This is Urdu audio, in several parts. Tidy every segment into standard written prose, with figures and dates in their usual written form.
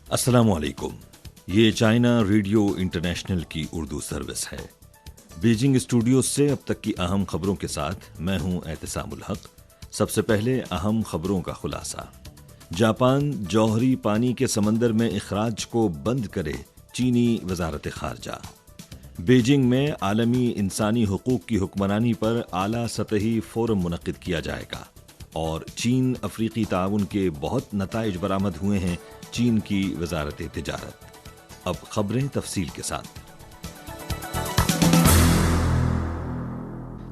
السلام علیکم، یہ چائنا ریڈیو انٹرنیشنل کی اردو سروس ہے۔ بیجنگ اسٹوڈیوز سے اب تک کی اہم خبروں کے ساتھ میں ہوں اعتصام الحق۔ سب سے پہلے اہم خبروں کا خلاصہ۔ جاپان جوہری پانی کے سمندر میں اخراج کو بند کرے، چینی وزارت خارجہ۔ بیجنگ میں عالمی انسانی حقوق کی حکمرانی پر اعلیٰ سطحی فورم منعقد کیا جائے گا، اور چین افریقی تعاون کے بہت نتائج برآمد ہوئے ہیں، چین کی وزارت تجارت۔ اب خبریں تفصیل کے ساتھ۔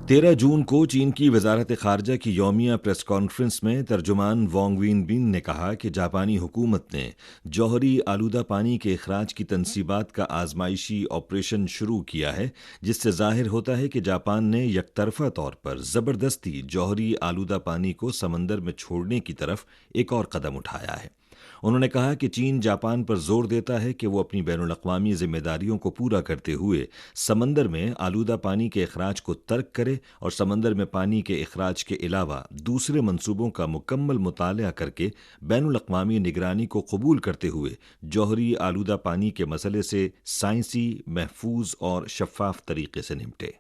13 جون کو چین کی وزارت خارجہ کی یومیہ پریس کانفرنس میں ترجمان وانگ وینبن نے کہا کہ جاپانی حکومت نے جوہری آلودہ پانی کے اخراج کی تنصیبات کا آزمائشی آپریشن شروع کیا ہے، جس سے ظاہر ہوتا ہے کہ جاپان نے یک طرفہ طور پر زبردستی جوہری آلودہ پانی کو سمندر میں چھوڑنے کی طرف ایک اور قدم اٹھایا ہے۔ انہوں نے کہا کہ چین جاپان پر زور دیتا ہے کہ وہ اپنی بین الاقوامی ذمہ داریوں کو پورا کرتے ہوئے سمندر میں آلودہ پانی کے اخراج کو ترک کرے اور سمندر میں پانی کے اخراج کے علاوہ دوسرے منصوبوں کا مکمل مطالعہ کر کے بین الاقوامی نگرانی کو قبول کرتے ہوئے جوہری آلودہ پانی کے مسئلے سے سائنسی، محفوظ اور شفاف طریقے سے نمٹے۔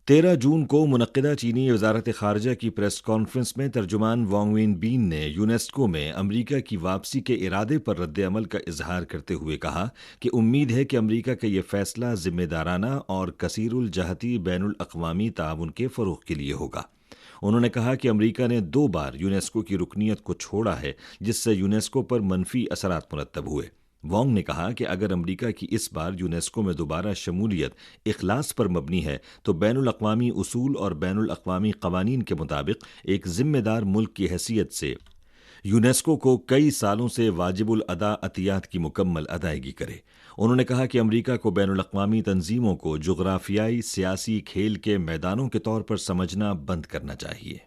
13 جون کو منعقدہ چینی وزارت خارجہ کی پریس کانفرنس میں ترجمان وانگ وینبن نے یونیسکو میں امریکہ کی واپسی کے ارادے پر رد عمل کا اظہار کرتے ہوئے کہا کہ امید ہے کہ امریکہ کا یہ فیصلہ ذمہ دارانہ اور کثیر الجہتی بین الاقوامی تعاون کے فروغ کے لیے ہوگا۔ انہوں نے کہا کہ امریکہ نے 2 بار یونیسکو کی رکنیت کو چھوڑا ہے، جس سے یونیسکو پر منفی اثرات مرتب ہوئے۔ وانگ نے کہا کہ اگر امریکہ کی اس بار یونیسکو میں دوبارہ شمولیت اخلاص پر مبنی ہے تو بین الاقوامی اصول اور بین الاقوامی قوانین کے مطابق ایک ذمہ دار ملک کی حیثیت سے یونیسکو کو کئی سالوں سے واجب الادا عطیات کی مکمل ادائیگی کرے۔ انہوں نے کہا کہ امریکہ کو بین الاقوامی تنظیموں کو جغرافیائی سیاسی کھیل کے میدانوں کے طور پر سمجھنا بند کرنا چاہیے۔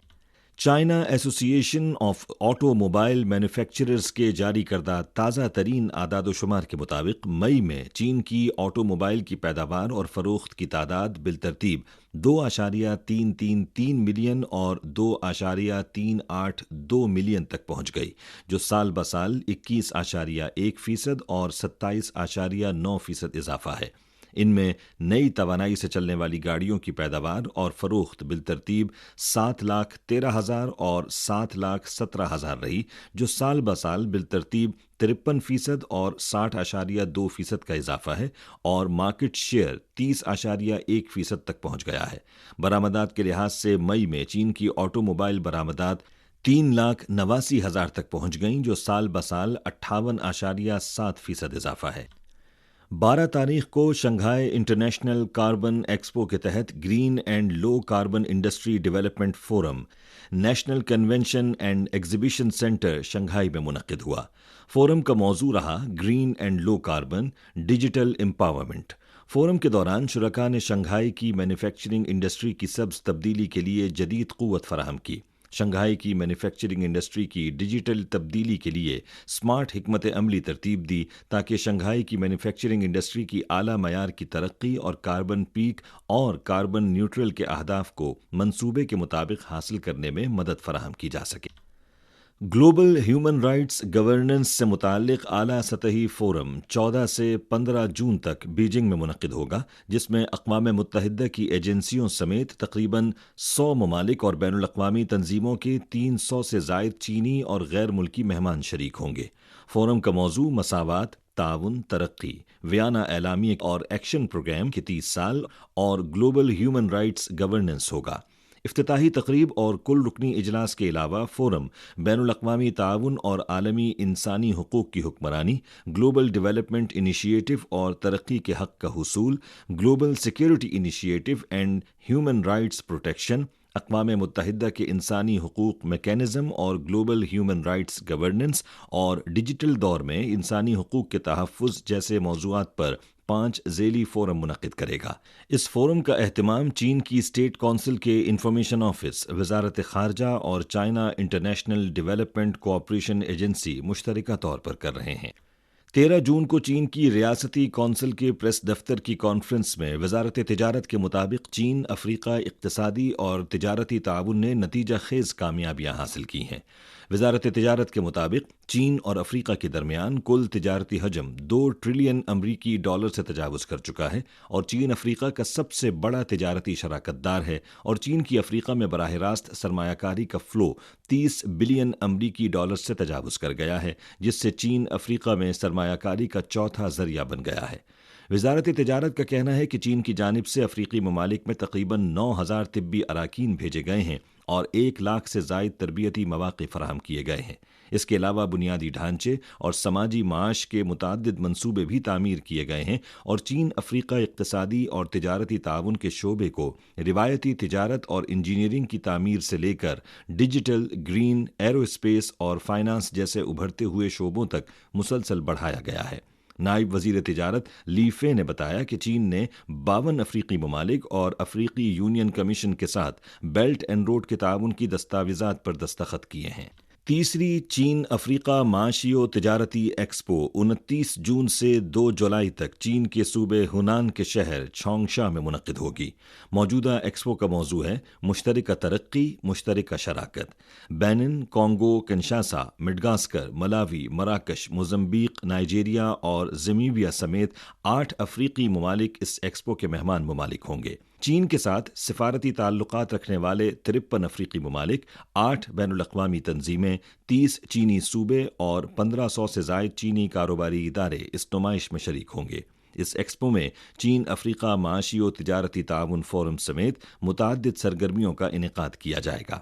چائنا ایسوسی ایشن آف آٹو موبائل مینوفیکچررز کے جاری کردہ تازہ ترین اعداد و شمار کے مطابق مئی میں چین کی آٹو موبائل کی پیداوار اور فروخت کی تعداد بالترتیب 2.333 ملین اور 2.382 ملین تک پہنچ گئی، جو سال بسال 21.1% اور 27.9% اضافہ ہے۔ ان میں نئی توانائی سے چلنے والی گاڑیوں کی پیداوار اور فروخت بالترتیب 7,13,000 اور 7,17,000 رہی، جو سال بسال بالترتیب 53% اور 60.2% کا اضافہ ہے، اور مارکیٹ شیئر 30.1% تک پہنچ گیا ہے۔ برآمدات کے لحاظ سے مئی میں چین کی آٹو موبائل برآمدات 3,89,000 تک پہنچ گئیں، جو سال بسال 58.7% اضافہ ہے۔ 12 تاریخ کو شنگھائی انٹرنیشنل کاربن ایکسپو کے تحت green and low carbon industry development forum national convention and exhibition centre Shanghai میں منعقد ہوا۔ فورم کا موضوع رہا green and low carbon digital empowerment. Forum کے دوران شرکاء نے شنگھائی کی مینوفیکچرنگ انڈسٹری کی سبز تبدیلی کے لیے جدید قوت فراہم کی۔ شنگھائی کی مینوفیکچرنگ انڈسٹری کی ڈیجیٹل تبدیلی کے لیے سمارٹ حکمت عملی ترتیب دی، تاکہ شنگھائی کی مینوفیکچرنگ انڈسٹری کی اعلیٰ معیار کی ترقی اور کاربن پیک اور کاربن نیوٹرل کے اہداف کو منصوبے کے مطابق حاصل کرنے میں مدد فراہم کی جا سکے۔ گلوبل ہیومن رائٹس گورننس سے متعلق اعلیٰ سطحی فورم 14 سے 15 جون تک بیجنگ میں منعقد ہوگا، جس میں اقوام متحدہ کی ایجنسیوں سمیت تقریباً 100 ممالک اور بین الاقوامی تنظیموں کے 300 سے زائد چینی اور غیر ملکی مہمان شریک ہوں گے۔ فورم کا موضوع مساوات، تعاون، ترقی، ویانا اعلامیہ اور ایکشن پروگرام کے 30 سال اور گلوبل ہیومن رائٹس گورننس ہوگا۔ افتتاحی تقریب اور کل رکنی اجلاس کے علاوہ فورم بین الاقوامی تعاون اور عالمی انسانی حقوق کی حکمرانی، گلوبل ڈیولپمنٹ انیشیٹو اور ترقی کے حق کا حصول، global security initiative and human rights protection, اقوام متحدہ کے انسانی حقوق میکینزم اور گلوبل ہیومن رائٹس گورننس اور ڈیجیٹل دور میں انسانی حقوق کے تحفظ جیسے موضوعات پر 5 ذیلی فورم منعقد کرے گا۔ اس فورم کا اہتمام چین کی اسٹیٹ کونسل کے انفارمیشن آفس، وزارت خارجہ اور China international development cooperation agency مشترکہ طور پر کر رہے ہیں۔ 13 جون کو چین کی ریاستی کونسل کے پریس دفتر کی کانفرنس میں وزارت تجارت کے مطابق چین افریقہ اقتصادی اور تجارتی تعاون نے نتیجہ خیز کامیابیاں حاصل کی ہیں۔ وزارت تجارت کے مطابق چین اور افریقہ کے درمیان کل تجارتی حجم 2 ٹریلین امریکی ڈالر سے تجاوز کر چکا ہے اور چین افریقہ کا سب سے بڑا تجارتی شراکت دار ہے اور چین کی افریقہ میں براہ راست سرمایہ کاری کا فلو 30 بلین امریکی ڈالر سے تجاوز کر گیا ہے، جس سے چین افریقہ میں سرمایہ کاری کا چوتھا ذریعہ بن گیا ہے۔ وزارت تجارت کا کہنا ہے کہ چین کی جانب سے افریقی ممالک میں تقریباً 9,000 طبی اراکین بھیجے گئے ہیں اور 1 لاکھ سے زائد تربیتی مواقع فراہم کیے گئے ہیں۔ اس کے علاوہ بنیادی ڈھانچے اور سماجی معاش کے متعدد منصوبے بھی تعمیر کیے گئے ہیں اور چین افریقہ اقتصادی اور تجارتی تعاون کے شعبے کو روایتی تجارت اور انجینئرنگ کی تعمیر سے لے کر ڈیجیٹل، گرین، ایرو اسپیس اور فائنانس جیسے ابھرتے ہوئے شعبوں تک مسلسل بڑھایا گیا ہے۔ نائب وزیر تجارت لی فے نے بتایا کہ چین نے 52 افریقی ممالک اور افریقی یونین کمیشن کے ساتھ بیلٹ اینڈ روڈ کے تعاون کی دستاویزات پر دستخط کیے ہیں۔ تیسری چین افریقہ معاشی و تجارتی ایکسپو 29 جون سے 2 جولائی تک چین کے صوبے ہنان کے شہر چھونگشا میں منعقد ہوگی۔ موجودہ ایکسپو کا موضوع ہے مشترکہ ترقی، مشترکہ شراکت۔ بینن، کانگو، کنشاسا، مڈغاسکر، ملاوی، مراکش، موزمبیق، نائجیریا اور زیمبابوے سمیت 8 افریقی ممالک اس ایکسپو کے مہمان ممالک ہوں گے۔ چین کے ساتھ سفارتی تعلقات رکھنے والے 53 افریقی ممالک، 8 بین الاقوامی تنظیمیں، 30 چینی صوبے اور 1500 سے زائد چینی کاروباری ادارے اس نمائش میں شریک ہوں گے۔ اس ایکسپو میں چین افریقہ معاشی و تجارتی تعاون فورم سمیت متعدد سرگرمیوں کا انعقاد کیا جائے گا۔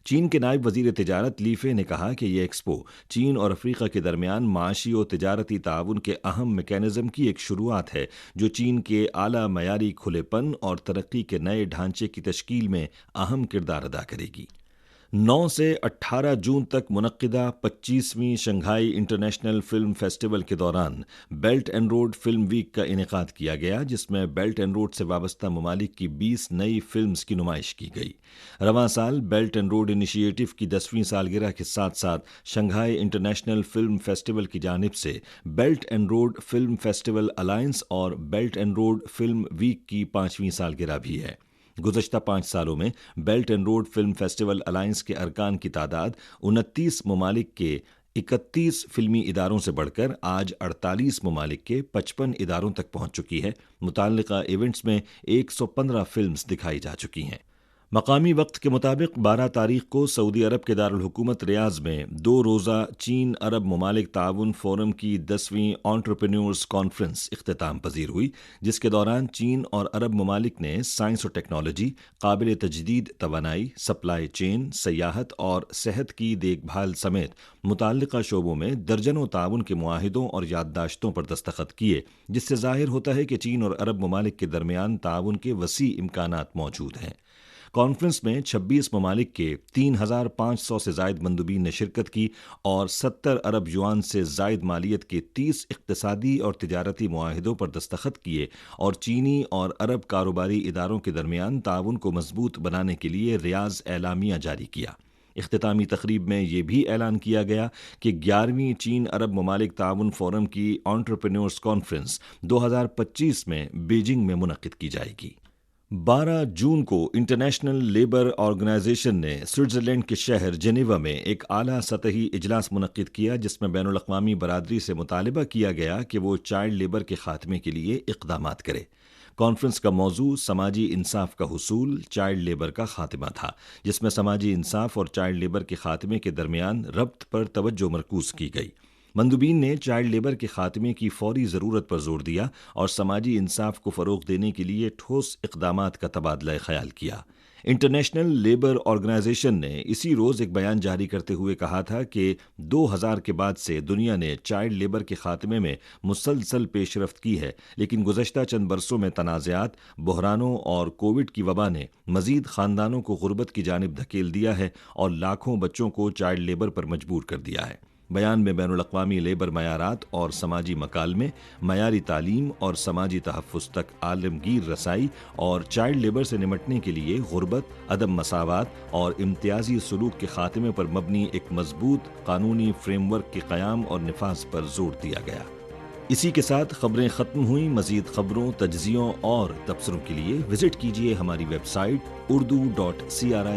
چین کے نائب وزیر تجارت لی فے نے کہا کہ یہ ایکسپو چین اور افریقہ کے درمیان معاشی و تجارتی تعاون کے اہم میکینزم کی ایک شروعات ہے جو چین کے اعلیٰ معیاری کھلے پن اور ترقی کے نئے ڈھانچے کی تشکیل میں اہم کردار ادا کرے گی۔ 9 سے 18 جون تک منعقدہ 25ویں شنگھائی انٹرنیشنل فلم فیسٹیول کے دوران belt and road film week کا انعقاد کیا گیا، جس میں بیلٹ اینڈ روڈ سے وابستہ ممالک کی 20 نئی فلمز کی نمائش کی گئی۔ رواں سال بیلٹ اینڈ روڈ انیشیٹو کی 10ویں سالگرہ کے ساتھ ساتھ شنگھائی انٹرنیشنل فلم فیسٹیول کی جانب سے belt and road film festival alliance اور belt and road film week کی 5ویں سالگرہ بھی ہے۔ گزشتہ 5 سالوں میں belt and road film festival alliance کے ارکان کی تعداد 29 ممالک کے 31 فلمی اداروں سے بڑھ کر آج 48 ممالک کے 55 اداروں تک پہنچ چکی ہے۔ متعلقہ ایونٹس میں 115 فلمز دکھائی جا چکی ہیں۔ مقامی وقت کے مطابق 12 تاریخ کو سعودی عرب کے دارالحکومت ریاض میں 2 روزہ چین عرب ممالک تعاون فورم کی 10ویں انٹرپرینیورز کانفرنس اختتام پذیر ہوئی، جس کے دوران چین اور عرب ممالک نے سائنس و ٹیکنالوجی، قابل تجدید توانائی، سپلائی چین، سیاحت اور صحت کی دیکھ بھال سمیت متعلقہ شعبوں میں درجنوں تعاون کے معاہدوں اور یادداشتوں پر دستخط کیے، جس سے ظاہر ہوتا ہے کہ چین اور عرب ممالک کے درمیان تعاون کے وسیع امکانات موجود ہیں۔ کانفرنس میں 26 ممالک کے 3,500 سے زائد مندوبین نے شرکت کی اور 70 ارب یوان سے زائد مالیت کے 30 اقتصادی اور تجارتی معاہدوں پر دستخط کیے اور چینی اور عرب کاروباری اداروں کے درمیان تعاون کو مضبوط بنانے کے لیے ریاض اعلامیہ جاری کیا۔ اختتامی تقریب میں یہ بھی اعلان کیا گیا کہ 11ویں چین عرب ممالک تعاون فورم کی انٹرپرینیورز کانفرنس 2025 میں بیجنگ میں منعقد کی جائے گی۔ 12 جون کو انٹرنیشنل لیبر آرگنائزیشن نے سوئٹزرلینڈ کے شہر جنیوا میں ایک اعلیٰ سطحی اجلاس منعقد کیا، جس میں بین الاقوامی برادری سے مطالبہ کیا گیا کہ وہ چائلڈ لیبر کے خاتمے کے لیے اقدامات کرے۔ کانفرنس کا موضوع سماجی انصاف کا حصول، چائلڈ لیبر کا خاتمہ تھا، جس میں سماجی انصاف اور چائلڈ لیبر کے خاتمے کے درمیان ربط پر توجہ مرکوز کی گئی۔ مندوبین نے چائلڈ لیبر کے خاتمے کی فوری ضرورت پر زور دیا اور سماجی انصاف کو فروغ دینے کے لیے ٹھوس اقدامات کا تبادلہ خیال کیا۔ انٹرنیشنل لیبر آرگنائزیشن نے اسی روز ایک بیان جاری کرتے ہوئے کہا تھا کہ 2000 کے بعد سے دنیا نے چائلڈ لیبر کے خاتمے میں مسلسل پیش رفت کی ہے، لیکن گزشتہ چند برسوں میں تنازعات، بحرانوں اور کووڈ کی وبا نے مزید خاندانوں کو غربت کی جانب دھکیل دیا ہے اور لاکھوں بچوں کو چائلڈ لیبر پر مجبور کر دیا ہے۔ بیان میں بین الاقوامی لیبر معیارات اور سماجی مکالمے، معیاری تعلیم اور سماجی تحفظ تک عالمگیر رسائی اور چائلڈ لیبر سے نمٹنے کے لیے غربت، عدم مساوات اور امتیازی سلوک کے خاتمے پر مبنی ایک مضبوط قانونی فریم ورک کے قیام اور نفاذ پر زور دیا گیا۔ اسی کے ساتھ خبریں ختم ہوئیں۔ مزید خبروں، تجزیوں اور تبصروں کے لیے وزٹ کیجیے ہماری ویب سائٹ urdu.cri.cn۔